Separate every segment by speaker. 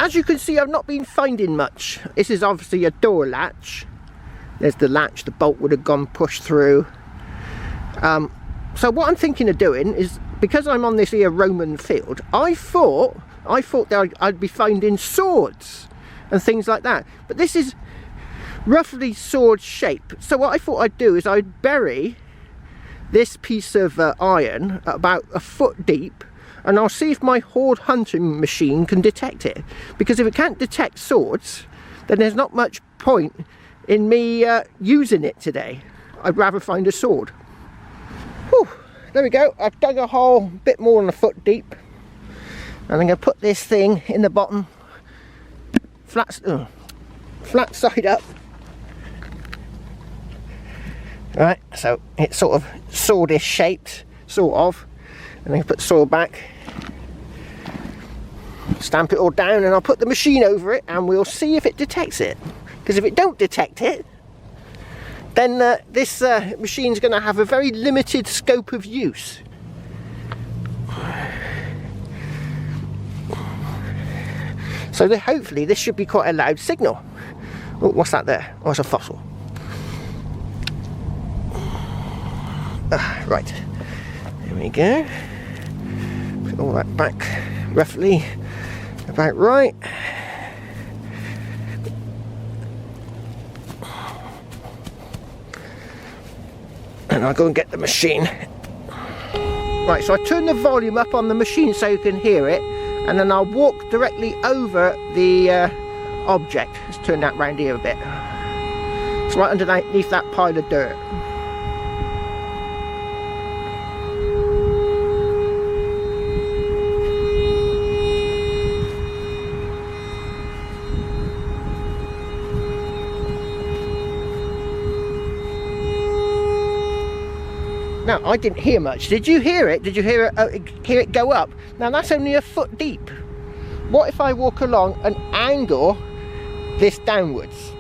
Speaker 1: as you can see, I've not been finding much. This is obviously a door latch. There's the latch, the bolt would have gone pushed through. So what I'm thinking of doing is, because I'm on this here Roman field, I thought that I'd be finding swords and things like that. But this is roughly sword shape. So what I thought I'd do is I'd bury this piece of iron about a foot deep, and I'll see if my Hoard hunting machine can detect it. Because if it can't detect swords, then there's not much point in me using it today. I'd rather find a sword. Whew, there we go. I've dug a hole a bit more than a foot deep, and I'm going to put this thing in the bottom, flat side up. Right, so it's sort of swordish shaped, sort of. And then put soil back, stamp it all down, and I'll put the machine over it, and we'll see if it detects it. Because if it don't detect it, then this machine's going to have a very limited scope of use. So hopefully this should be quite a loud signal. Oh, what's that there? Oh, it's a fossil. Right, there we go. Put all that back roughly about right. And I'll go and get the machine. Right, so I turn the volume up on the machine so you can hear it, and then I'll walk directly over the object. Let's turn that round here a bit. It's right underneath that pile of dirt. Now, I didn't hear much. Did you hear it? Did you hear it go up? Now, that's only a foot deep. What if I walk along and angle this downwards?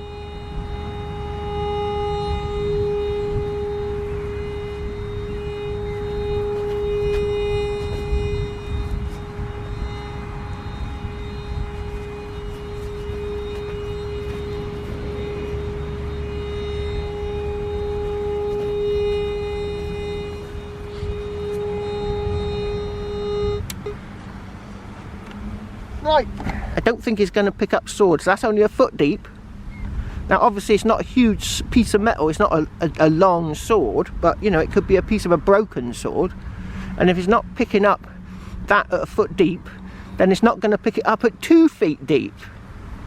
Speaker 1: Right, I don't think it's going to pick up swords. That's only a foot deep. Now obviously it's not a huge piece of metal, it's not a long sword, but you know, it could be a piece of a broken sword. And if it's not picking up that at a foot deep, then it's not going to pick it up at 2 feet deep.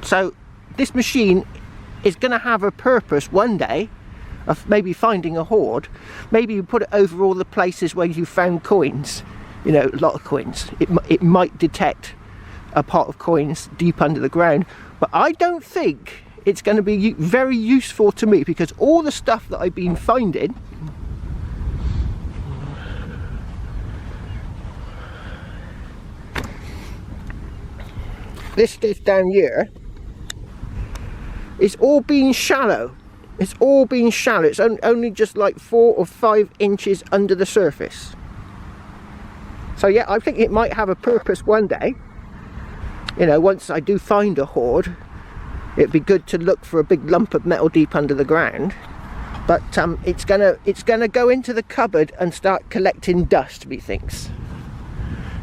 Speaker 1: So this machine is going to have a purpose one day of maybe finding a hoard. Maybe you put it over all the places where you found coins, you know, a lot of coins. It might detect a pot of coins deep under the ground, but I don't think it's going to be very useful to me, because all the stuff that I've been finding this stuff down here is all being shallow. It's all being shallow. It's only just like 4 or 5 inches under the surface. So yeah, I think it might have a purpose one day. You know, once I do find a hoard, it'd be good to look for a big lump of metal deep under the ground. But it's gonna go into the cupboard and start collecting dust, methinks.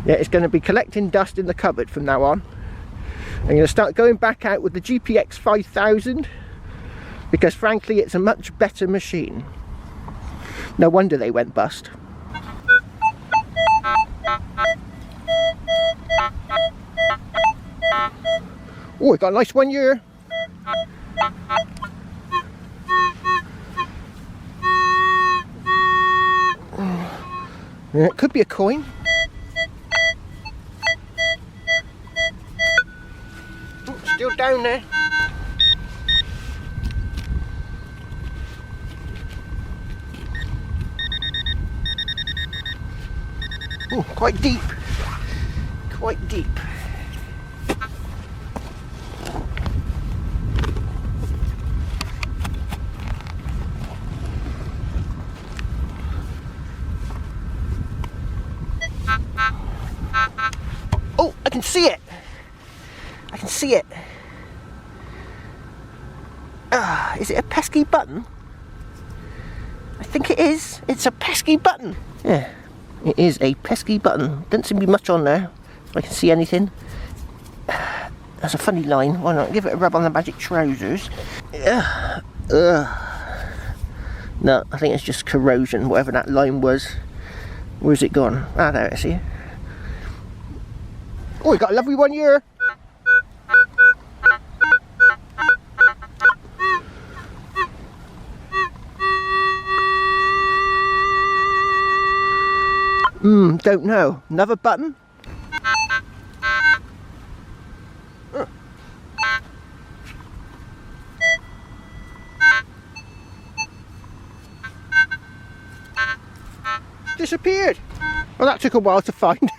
Speaker 1: Yeah, it's gonna be collecting dust in the cupboard from now on. I'm gonna start going back out with the GPX 5000, because frankly it's a much better machine. No wonder they went bust. Oh, we got a nice one here. Yeah, it could be a coin. Oh, still down there. Oh, quite deep. Quite deep. see it. Is it a pesky button? I think it is. It's a pesky button. Yeah, it is a pesky button. Doesn't seem to be much on there. If I can see anything. That's a funny line. Why not give it a rub on the magic trousers? No, I think it's just corrosion, whatever that line was. Where's it gone? Ah, there it is here. Oh, we got a lovely one here. Don't know. Another button? Disappeared. Well, that took a while to find,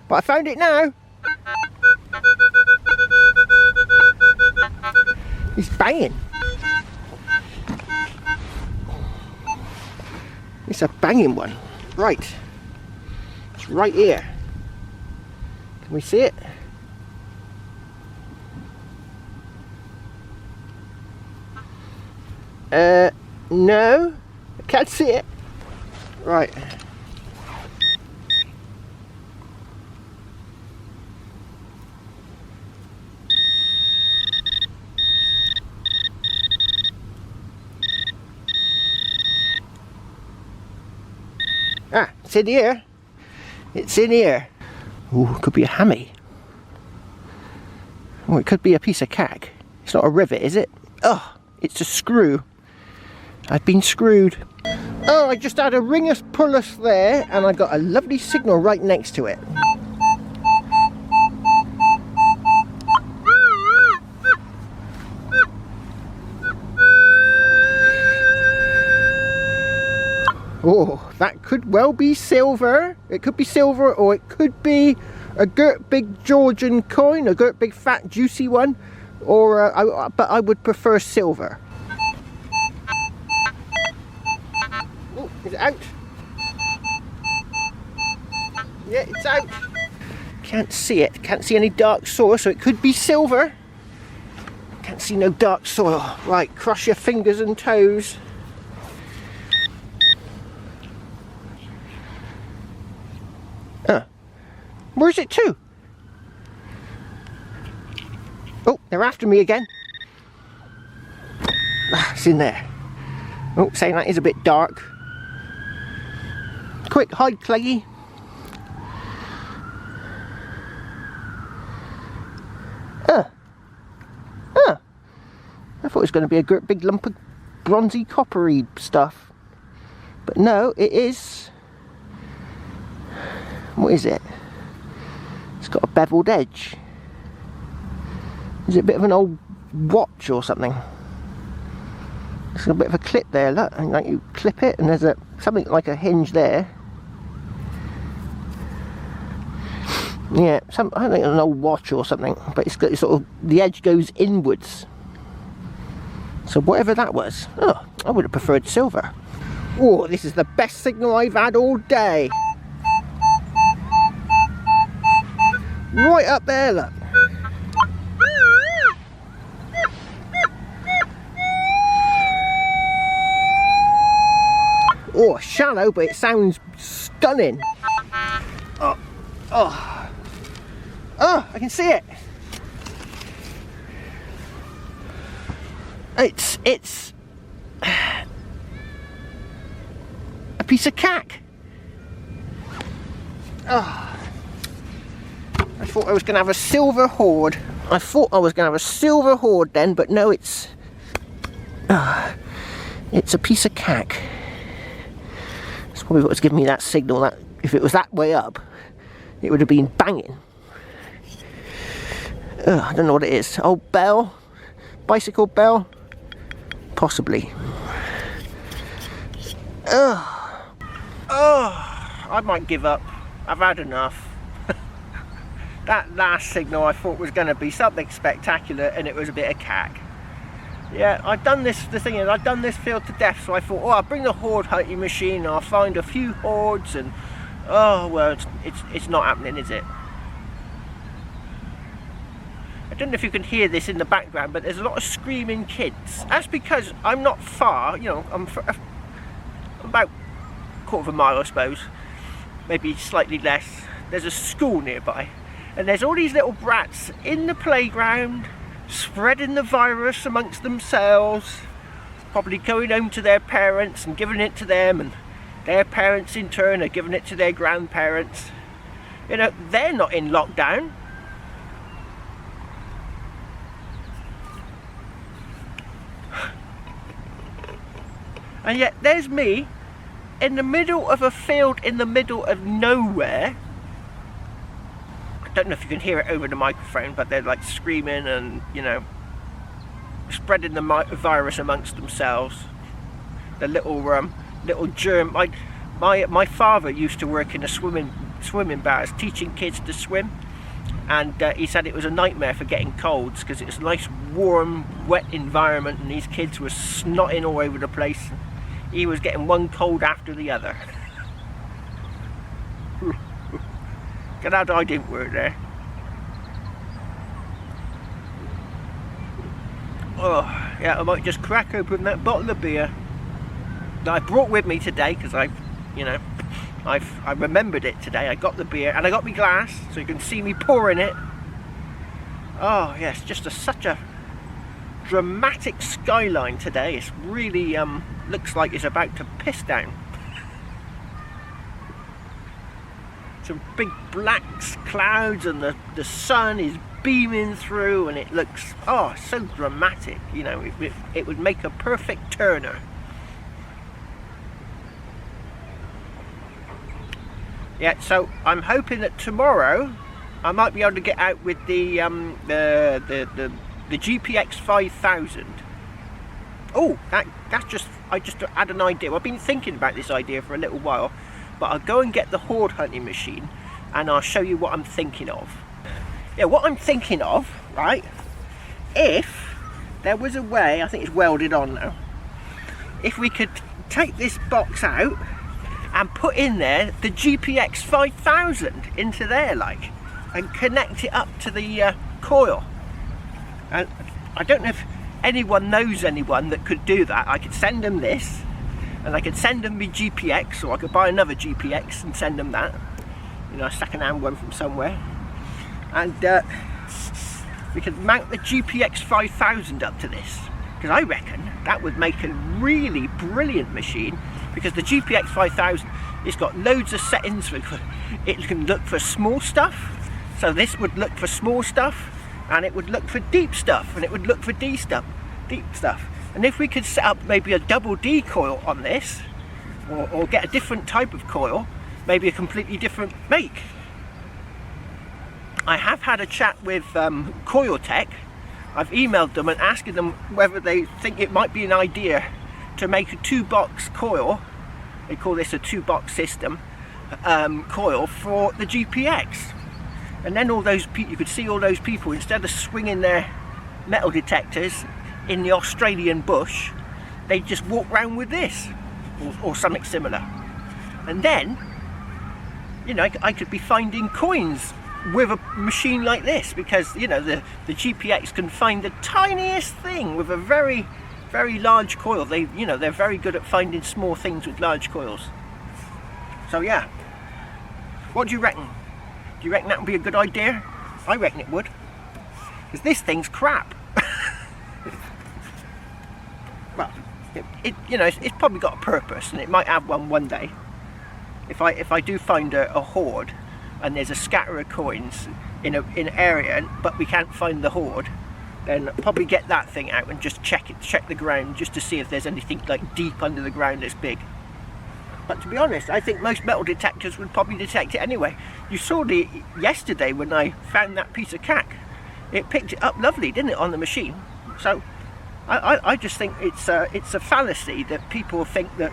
Speaker 1: but I found it now. He's banging. It's a banging one. Right. It's right here. Can we see it? No. I can't see it. Right. Ah, it's in here. It's in here. Ooh, it could be a hammy. Oh, it could be a piece of cack. It's not a rivet, is it? Oh, it's a screw. I've been screwed. Oh, I just had a ringus pullus there, and I got a lovely signal right next to it. Oh, that could well be silver. It could be silver, or it could be a girt big Georgian coin, a girt big fat juicy one, or but I would prefer silver. Oh, is it out? Yeah, it's out. Can't see it. Can't see any dark soil, so it could be silver. Can't see no dark soil. Right, cross your fingers and toes. Where's it to? Oh, they're after me again. Ah, it's in there. Oh, saying that is a bit dark. Quick, hide, Cleggy. I thought it was going to be a big lump of bronzy coppery stuff. But no, it is... What is it? It's got a beveled edge. Is it a bit of an old watch or something? There's a bit of a clip there, look. And like you clip it and there's something like a hinge there. Yeah, I don't think it's an old watch or something, but it's got sort of, the edge goes inwards. So whatever that was, oh, I would have preferred silver. Oh, this is the best signal I've had all day. Right up there, look. Oh, shallow, but it sounds stunning. Oh, oh, oh! I can see it. It's a piece of cack. Oh. I thought I was going to have a silver hoard. I thought I was going to have a silver hoard then, but no, it's a piece of cack. That's probably what was giving me that signal. That if it was that way up, it would have been banging. I don't know what it is. Old bell, bicycle bell, possibly. I might give up. I've had enough. That last signal I thought was going to be something spectacular, and it was a bit of cack. Yeah, I've done this, the thing is, I've done this field to death, so I thought, oh, I'll bring the Hoard hunting machine, and I'll find a few Hoards, and, oh, well, it's not happening, is it? don't know if you can hear this in the background, but there's a lot of screaming kids. That's because I'm not far, you know, I'm about a quarter of a mile, I suppose, maybe slightly less. There's a school nearby, and there's all these little brats in the playground, spreading the virus amongst themselves, probably going home to their parents and giving it to them, and their parents in turn are giving it to their grandparents. You know, they're not in lockdown. And yet there's me in the middle of a field in the middle of nowhere. I don't know if you can hear it over the microphone, but they're like screaming and, you know, spreading the virus amongst themselves. The little germ. My father used to work in a swimming bars teaching kids to swim, and he said it was a nightmare for getting colds because it was a nice warm wet environment and these kids were snotting all over the place. He was getting one cold after the other. Glad I didn't work there. Oh yeah, I might just crack open that bottle of beer that I brought with me today because I remembered it today. I got the beer and I got my glass so you can see me pouring it. Oh yes, just such a dramatic skyline today. It's really looks like it's about to piss down. Some big black clouds and the sun is beaming through, and it looks, oh, so dramatic. You know, it would make a perfect Turner. Yeah, so I'm hoping that tomorrow I might be able to get out with the GPX 5000. Oh, I just had an idea. I've been thinking about this idea for a little while, but I'll go and get the Hoard hunting machine and I'll show you what I'm thinking of. Yeah, what I'm thinking of, right, if there was a way, I think it's welded on now, if we could take this box out and put in there the GPX 5000 into there, like, and connect it up to the coil. And I don't know if anyone knows anyone that could do that. I could send them this, and I could send them my GPX, or I could buy another GPX and send them that, you know, a second-hand one from somewhere, and we could mount the GPX 5000 up to this, because I reckon that would make a really brilliant machine, because the GPX 5000, it's got loads of settings. It can look for small stuff, so this would look for small stuff, and it would look for deep stuff, and it would look for deep stuff. And if we could set up maybe a double D coil on this, or get a different type of coil, maybe a completely different make. I have had a chat with Coil Tech. I've emailed them and asking them whether they think it might be an idea to make a 2-box coil. They call this a 2-box system coil for the GPX. And then all those people, you could see all those people, instead of swinging their metal detectors in the Australian bush, they just walk around with this, or something similar. And then, you know, I could be finding coins with a machine like this, because, you know, the GPX can find the tiniest thing with a very, very large coil. They're very good at finding small things with large coils. So yeah, what do you reckon? Do you reckon that would be a good idea? I reckon it would, because this thing's crap. Well, you know, it's probably got a purpose, and it might have one day. If I do find a hoard, and there's a scatter of coins in an area, but we can't find the hoard, then I'll probably get that thing out and just check the ground, just to see if there's anything like deep under the ground that's big. But to be honest, I think most metal detectors would probably detect it anyway. You saw yesterday when I found that piece of cack. It picked it up lovely, didn't it, on the machine? So I just think it's a fallacy that people think that,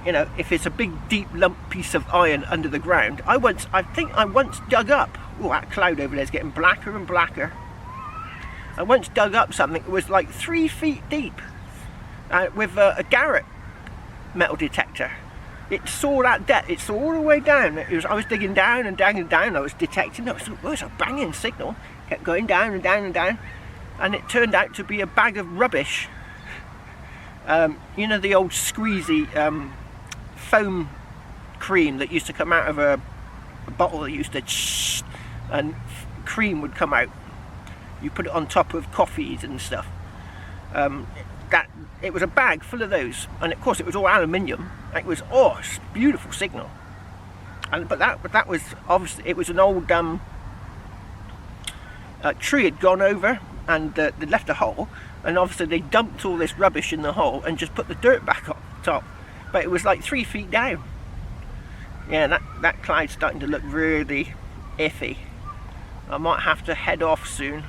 Speaker 1: you know, if it's a big deep lump piece of iron under the ground. I think I once dug up, oh, that cloud over there is getting blacker and blacker. I once dug up something that was like 3 feet deep with a Garrett metal detector. It saw that depth, it saw all the way down. I was digging down and down and down, I was detecting, it was a banging signal, Kept going down and down and down, and it turned out to be a bag of rubbish. You know, the old squeezy foam cream that used to come out of a bottle that used to shh, and cream would come out. You put it on top of coffees and stuff. It was a bag full of those, and of course it was all aluminium. It was, oh, it's a beautiful signal. But that was obviously, it was an old tree had gone over, and they left a hole, and obviously they dumped all this rubbish in the hole and just put the dirt back up top. But it was like 3 feet down. Yeah, that cloud's starting to look really iffy. I might have to head off soon.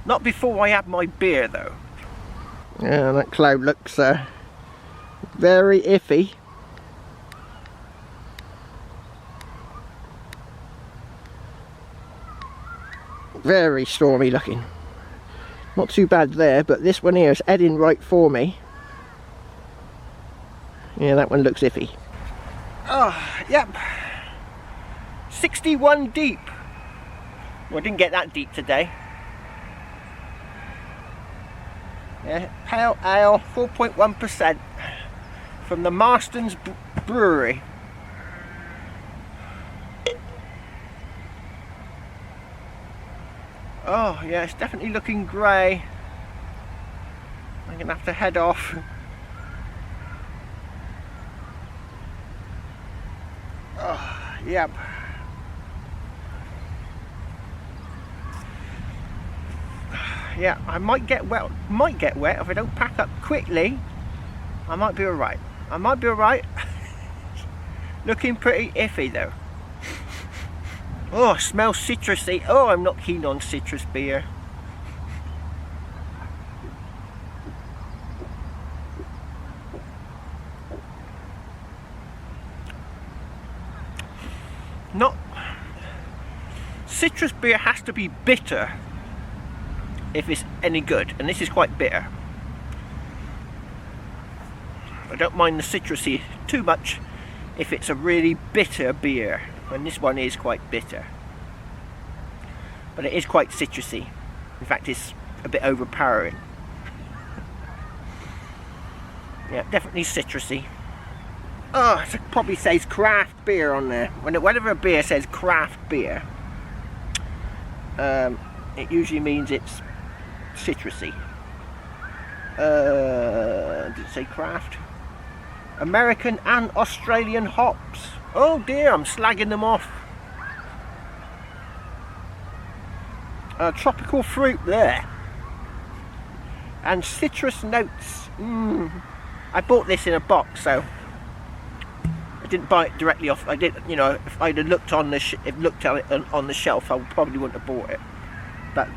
Speaker 1: Not before I have my beer though. Yeah, that cloud looks very iffy. Very stormy looking. Not too bad there, but this one here is heading right for me. Yeah, that one looks iffy. Oh, yep. 61 deep. Well, I didn't get that deep today. Yeah, pale ale, 4.1% from the Marston's Brewery. Oh yeah, it's definitely looking grey. I'm gonna have to head off. Oh, yep. Yeah, I might get wet. Might get wet if I don't pack up quickly. I might be alright. I might be alright. Looking pretty iffy though. Oh, smells citrusy. Oh, I'm not keen on citrus beer. Not citrus beer has to be bitter if it's any good, and this is quite bitter. I don't mind the citrusy too much if it's a really bitter beer, and this one is quite bitter, but it is quite citrusy. In fact, it's a bit overpowering. Yeah, definitely citrusy. Oh, it probably says craft beer on there. Whenever a beer says craft beer, it usually means it's citrusy. Did it say craft? American and Australian hops. Oh dear, I'm slagging them off. Tropical fruit there. And citrus notes. I bought this in a box, so I didn't buy it directly off. I did, you know, if I'd have looked on the looked at it on the shelf, I probably wouldn't have bought it. But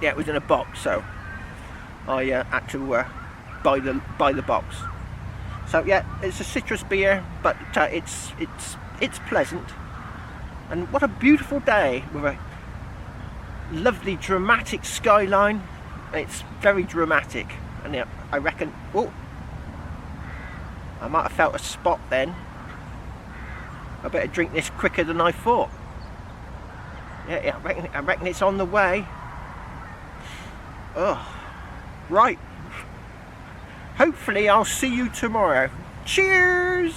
Speaker 1: yeah, it was in a box, so I had to buy the box. So yeah, it's a citrus beer, but it's pleasant. And what a beautiful day with a lovely dramatic skyline. It's very dramatic, and yeah, I reckon. Oh, I might have felt a spot then. I better drink this quicker than I thought. Yeah, I reckon it's on the way. Oh, right. Hopefully I'll see you tomorrow. Cheers!